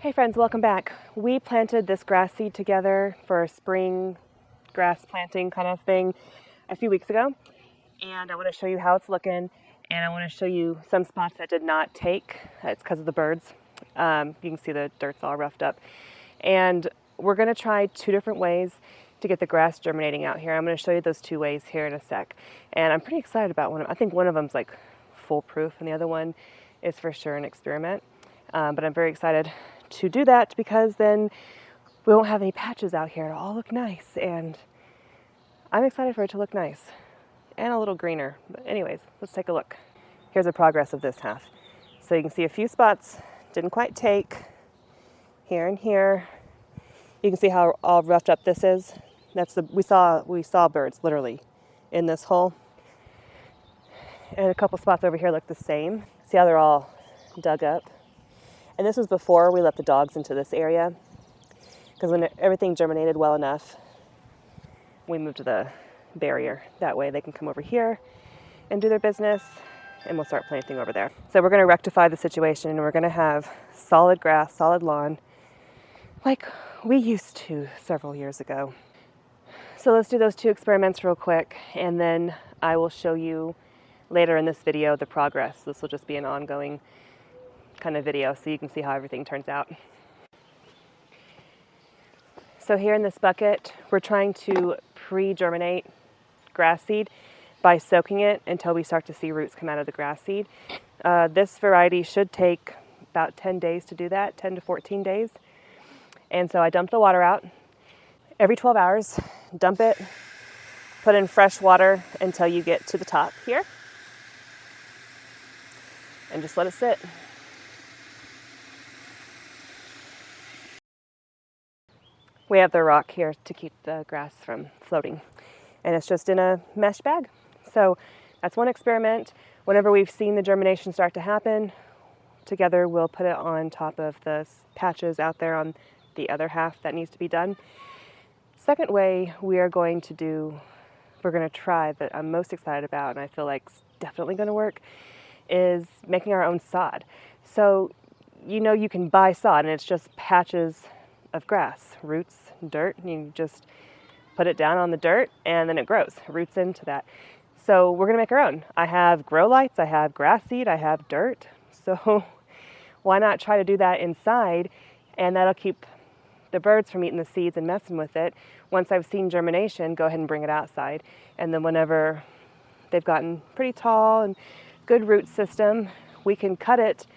Hey friends, welcome back. We planted this grass seed together for a spring grass planting kind of thing a few weeks ago. And I want to show you how it's looking. And I want to show you some spots that did not take. It's because of the birds. You can see the dirt's all roughed up. And we're going to try two different ways to get the grass germinating out here. I'm going to show you those two ways here in a sec. And I'm pretty excited about one of them. I think one of them's like foolproof and the other one is for sure an experiment. But I'm very excited to do that because then we won't have any patches out here. It'll all look nice, and I'm excited for it to look nice and a little greener. But anyways, let's take a look. Here's the progress of this half. So you can see a few spots didn't quite take here and here. You can see how all roughed up this is. That's we saw birds literally in this hole, and a couple spots over here look the same. See how they're all dug up? And this was before we let the dogs into this area, because when everything germinated well enough, we moved to the barrier. That way they can come over here and do their business, and we'll start planting over there. So we're going to rectify the situation, and we're going to have solid grass, solid lawn, like we used to several years ago. So let's do those two experiments real quick, and then I will show you later in this video the progress. This will just be an ongoing kind of video so you can see how everything turns out. So here in this bucket, we're trying to pre-germinate grass seed by soaking it until we start to see roots come out of the grass seed. This variety should take about 10 days to do that, 10 to 14 days. And so I dump the water out. Every 12 hours, dump it, put in fresh water until you get to the top here, and just let it sit. We have the rock here to keep the grass from floating, and it's just in a mesh bag. So that's one experiment. Whenever we've seen the germination start to happen, together we'll put it on top of the patches out there on the other half that needs to be done. Second way we're going to try, that I'm most excited about and I feel like it's definitely going to work, is making our own sod. So you can buy sod, and it's just patches of grass, roots, dirt. You just put it down on the dirt and then it grows, roots into that. So we're gonna make our own. I have grow lights, I have grass seed, I have dirt. So why not try to do that inside, and that'll keep the birds from eating the seeds and messing with it. Once I've seen germination, go ahead and bring it outside. And then whenever they've gotten pretty tall and good root system, we can cut it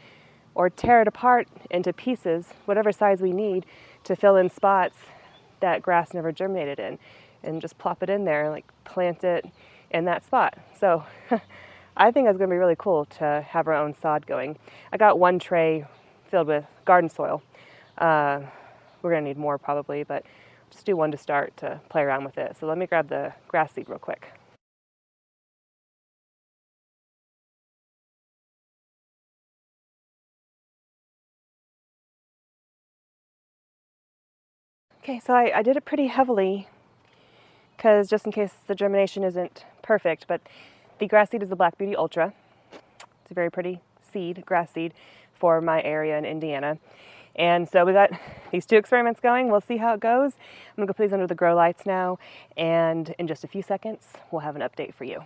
or tear it apart into pieces, whatever size we need, to fill in spots that grass never germinated in, and just plop it in there, like plant it in that spot. So I think it's going to be really cool to have our own sod going. I got one tray filled with garden soil. We're going to need more probably, but just do one to start to play around with it. So let me grab the grass seed real quick. Okay, so I did it pretty heavily, because just in case the germination isn't perfect, but the grass seed is the Black Beauty Ultra. It's a very pretty seed, grass seed, for my area in Indiana. And so we got these two experiments going. We'll see how it goes. I'm gonna go put these under the grow lights now, and in just a few seconds, we'll have an update for you.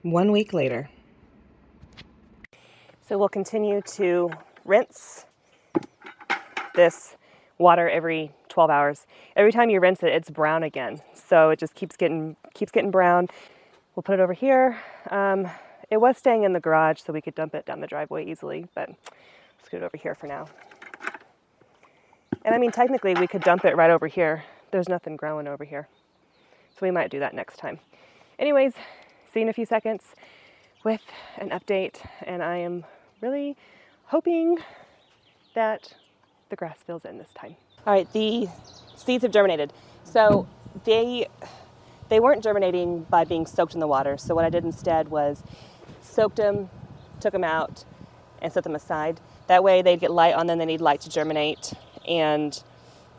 One week later. So we'll continue to rinse this water every 12 hours. Every time you rinse it, it's brown again. So it just keeps getting brown. We'll put it over here. It was staying in the garage so we could dump it down the driveway easily, but let's get it over here for now. And I mean, technically we could dump it right over here. There's nothing growing over here. So we might do that next time. Anyways, see you in a few seconds with an update, and I am really hoping that the grass fills in this time. All right, the seeds have germinated. So they weren't germinating by being soaked in the water. So what I did instead was soaked them, took them out, and set them aside. That way they'd get light on them. They need light to germinate, and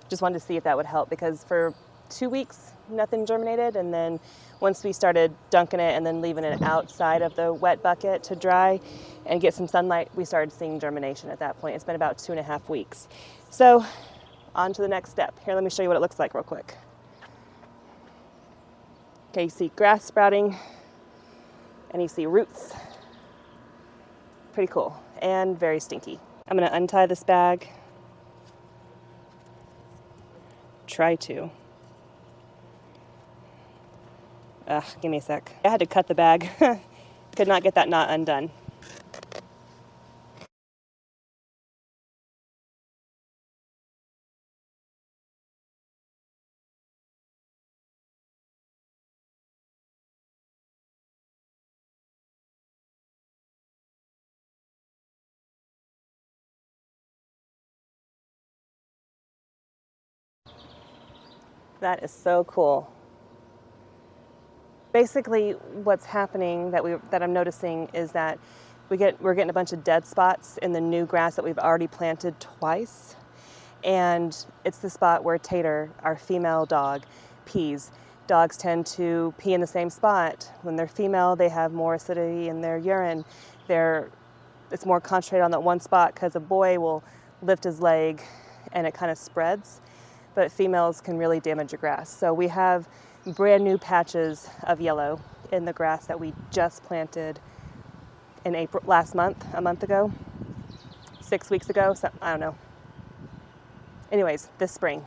just wanted to see if that would help, because for 2 weeks nothing germinated. And then once we started dunking it and then leaving it outside of the wet bucket to dry and get some sunlight, we started seeing germination at that point. It's been about 2.5 weeks. So on to the next step. Here, let me show you what it looks like real quick. Okay, you see grass sprouting and you see roots. Pretty cool and very stinky. I'm gonna untie this bag. Try to. Give me a sec. I had to cut the bag. Could not get that knot undone. That is so cool. Basically, what's happening that I'm noticing is that we're getting a bunch of dead spots in the new grass that we've already planted twice, and it's the spot where Tater, our female dog, pees. Dogs tend to pee in the same spot. When they're female, they have more acidity in their urine. It's more concentrated on that one spot because a boy will lift his leg and it kind of spreads, but females can really damage your grass. So we have brand new patches of yellow in the grass that we just planted in April, a month ago, 6 weeks ago, so, I don't know. Anyways, this spring,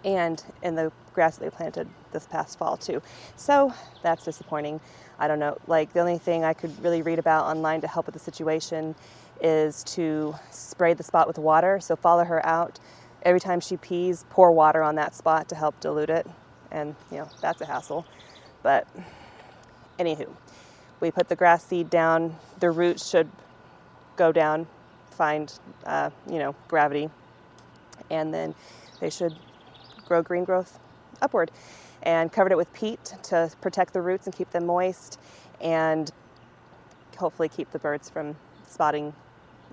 and in the grass that they planted this past fall too. So that's disappointing. I don't know, like the only thing I could really read about online to help with the situation is to spray the spot with water. So follow her out. Every time she pees, pour water on that spot to help dilute it. And, that's a hassle. But anywho, we put the grass seed down. The roots should go down, find, gravity. And then they should grow green growth upward. And covered it with peat to protect the roots and keep them moist. And hopefully keep the birds from spotting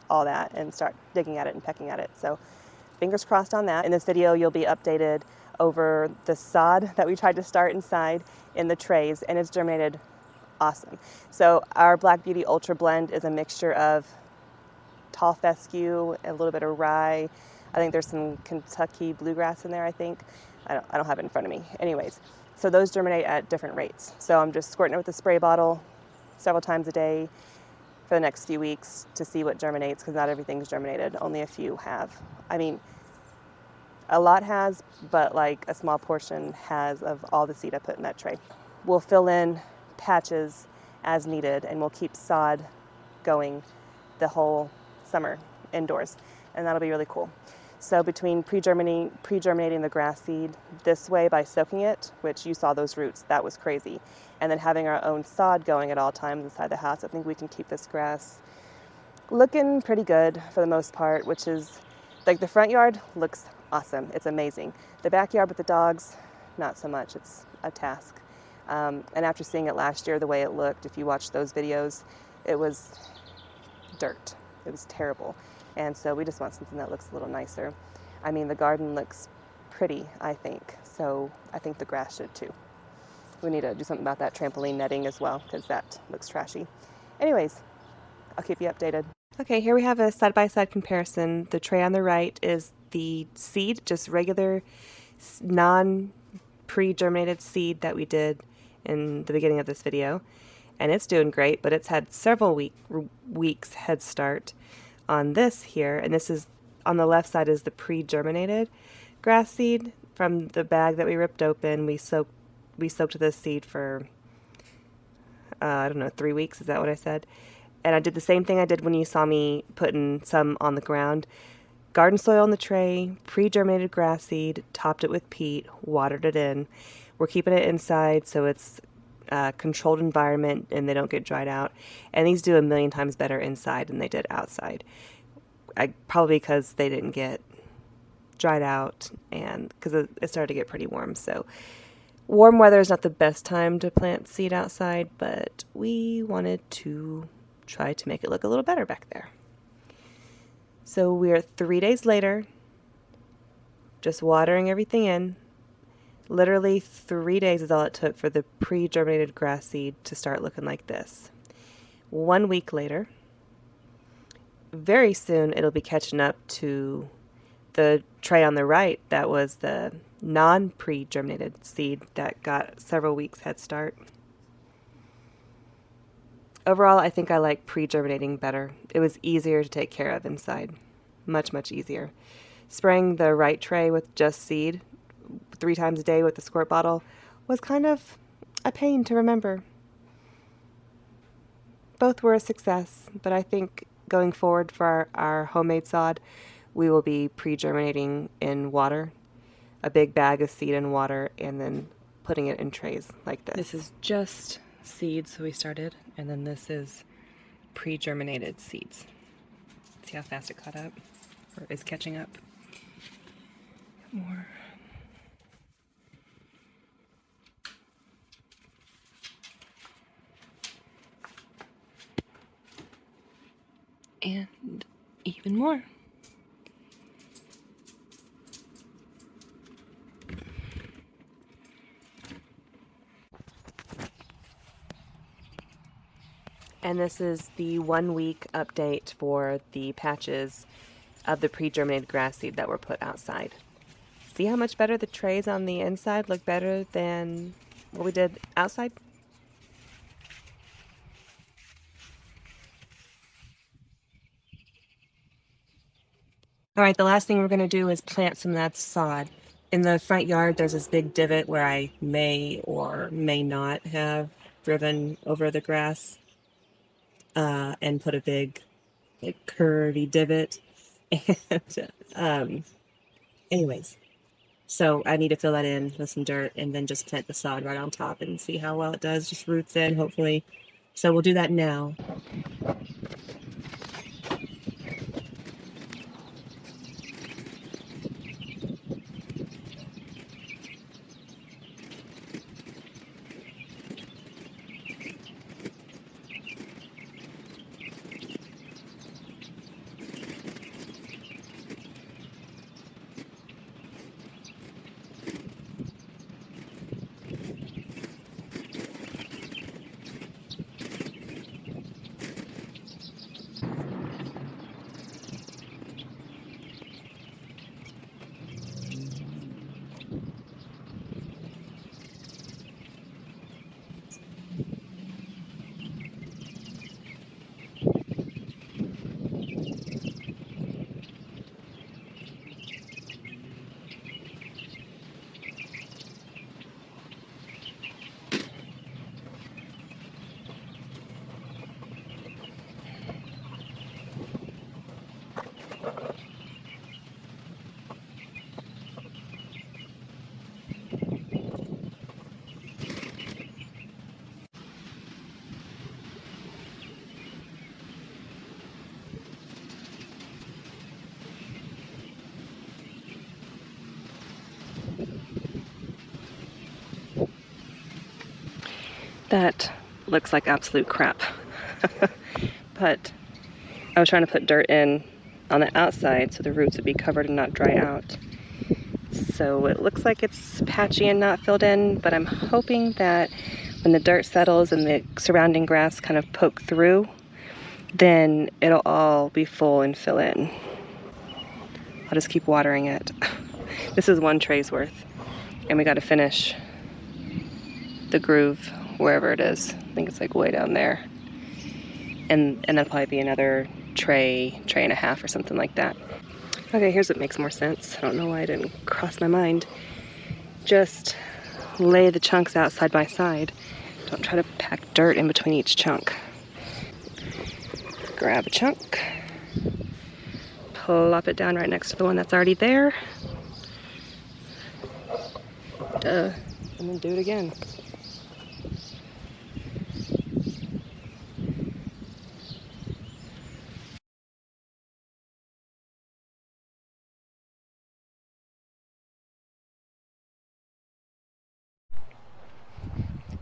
all that and start digging at it and pecking at it. So fingers crossed on that. In this video, you'll be updated over the sod that we tried to start inside in the trays, and it's germinated awesome. So our Black Beauty Ultra Blend is a mixture of tall fescue, a little bit of rye. I think there's some Kentucky bluegrass in there, I think. I don't have it in front of me. Anyways, so those germinate at different rates. So I'm just squirting it with a spray bottle several times a day for the next few weeks to see what germinates, because not everything's germinated. Only a few have. I mean, a lot has, but like a small portion has of all the seed I put in that tray. We'll fill in patches as needed, and we'll keep sod going the whole summer indoors, and that'll be really cool. So between pre-germinating the grass seed this way by soaking it, which you saw those roots, that was crazy, and then having our own sod going at all times inside the house, I think we can keep this grass looking pretty good for the most part, which is like the front yard looks awesome. It's amazing. The backyard with the dogs, not so much. It's a task. And after seeing it last year, the way it looked, if you watched those videos, it was dirt. It was terrible. And so we just want something that looks a little nicer. I mean, the garden looks pretty, I think. So I think the grass should too. We need to do something about that trampoline netting as well, because that looks trashy. Anyways, I'll keep you updated. Okay, here we have a side-by-side comparison. The tray on the right is the seed, just regular non-pre-germinated seed that we did in the beginning of this video. And it's doing great, but it's had several weeks head start on this here. And this is, on the left side is the pre-germinated grass seed from the bag that we ripped open. We soaked this seed for, 3 weeks. Is that what I said? And I did the same thing I did when you saw me putting some on the ground. Garden soil in the tray, pre-germinated grass seed, topped it with peat, watered it in. We're keeping it inside so it's a controlled environment and they don't get dried out. And these do a million times better inside than they did outside. Probably because they didn't get dried out and because it started to get pretty warm. So warm weather is not the best time to plant seed outside, but we wanted to try to make it look a little better back there. So we're 3 days later, just watering everything in. Literally 3 days is all it took for the pre-germinated grass seed to start looking like this. 1 week later, very soon it'll be catching up to the tray on the right that was the non-pre-germinated seed that got several weeks head start. Overall, I think I like pre-germinating better. It was easier to take care of inside. Much, much easier. Spraying the right tray with just seed 3 times a day with the squirt bottle was kind of a pain to remember. Both were a success, but I think going forward for our homemade sod, we will be pre-germinating in water, a big bag of seed in water, and then putting it in trays like this. This is just seeds, so we started, and then this is pre-germinated seeds. See how fast it caught up, or is catching up? More. And even more. And this is the 1 week update for the patches of the pre-germinated grass seed that were put outside. See how much better the trays on the inside look better than what we did outside? All right, the last thing we're going to do is plant some of that sod. In the front yard, there's this big divot where I may or may not have driven over the grass and put a big, like, curvy divot. And anyways, so I need to fill that in with some dirt and then just plant the sod right on top and see how well it does. Just roots in, hopefully. So we'll do that now. That looks like absolute crap. But I was trying to put dirt in on the outside so the roots would be covered and not dry out. So it looks like it's patchy and not filled in, but I'm hoping that when the dirt settles and the surrounding grass kind of poke through, then it'll all be full and fill in. I'll just keep watering it. This is 1 tray's worth, and we got to finish the groove wherever it is. I think it's like way down there. And that'll probably be another tray and a half or something like that. Okay, here's what makes more sense. I don't know why it didn't cross my mind. Just lay the chunks out side by side. Don't try to pack dirt in between each chunk. Grab a chunk, plop it down right next to the one that's already there. And then do it again.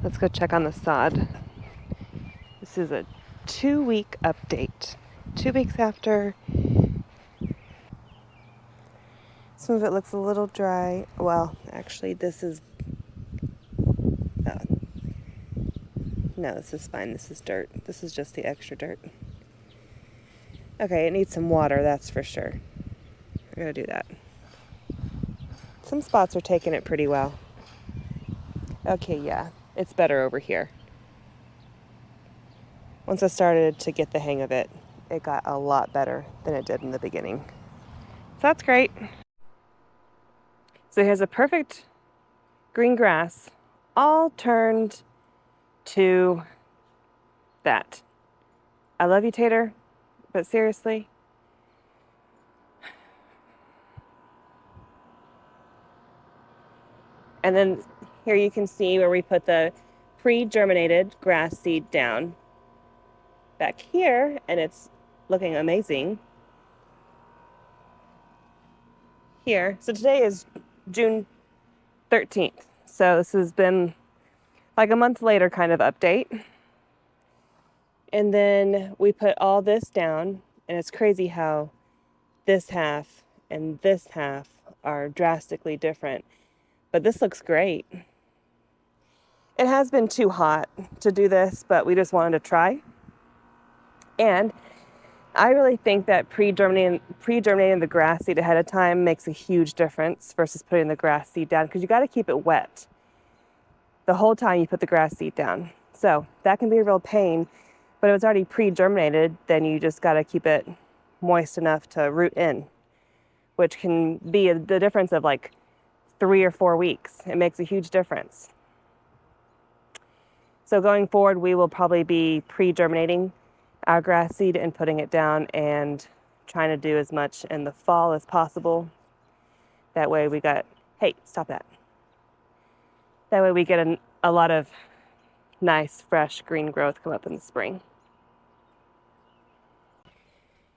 Let's go check on the sod. This is a 2-week update. 2 weeks after. Some of it looks a little dry. Well, actually, this is No, this is fine. This is dirt. This is just the extra dirt. Okay, it needs some water, that's for sure. We're gonna do that. Some spots are taking it pretty well. Okay, yeah, it's better over here. Once I started to get the hang of it, it got a lot better than it did in the beginning. So that's great. So here's a perfect green grass, all turned to that. I love you, Tater, but seriously. And then here you can see where we put the pre-germinated grass seed down back here, and it's looking amazing here. So today is June 13th. So this has been like a month later kind of update. And then we put all this down, and it's crazy how this half and this half are drastically different. But this looks great. It has been too hot to do this, but we just wanted to try. And I really think that pre-germinating the grass seed ahead of time makes a huge difference versus putting the grass seed down, because you got to keep it wet the whole time you put the grass seed down. So that can be a real pain, but if it's already pre-germinated, then you just got to keep it moist enough to root in, which can be the difference of like 3 or 4 weeks. It makes a huge difference. So going forward, we will probably be pre-germinating our grass seed and putting it down and trying to do as much in the fall as possible. That way we got, hey, stop that. That way we get a lot of nice, fresh green growth come up in the spring.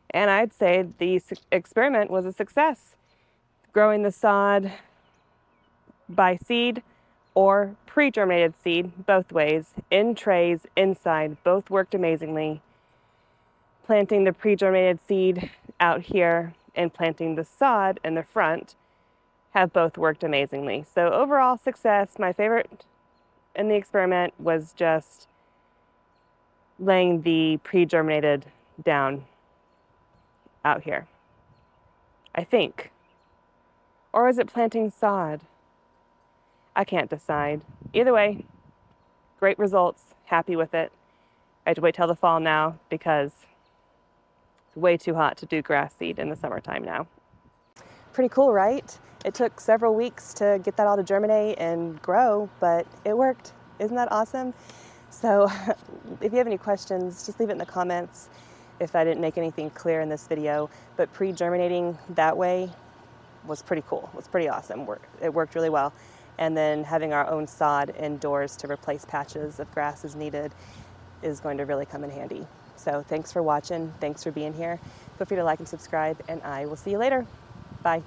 And I'd say the experiment was a success. Growing the sod by seed or pre-germinated seed, both ways, in trays, inside, both worked amazingly. Planting the pre-germinated seed out here and planting the sod in the front have both worked amazingly. So overall success. My favorite in the experiment was just laying the pre-germinated down out here, I think. Or is it planting sod? I can't decide. Either way, great results, happy with it. I have to wait till the fall now because it's way too hot to do grass seed in the summertime now. Pretty cool, right? It took several weeks to get that all to germinate and grow, but it worked. Isn't that awesome? So if you have any questions, just leave it in the comments if I didn't make anything clear in this video. But pre-germinating that way was pretty cool. It was pretty awesome. It worked really well. And then having our own sod indoors to replace patches of grass as needed is going to really come in handy. So thanks for watching. Thanks for being here. Feel free to like and subscribe, and I will see you later. Bye.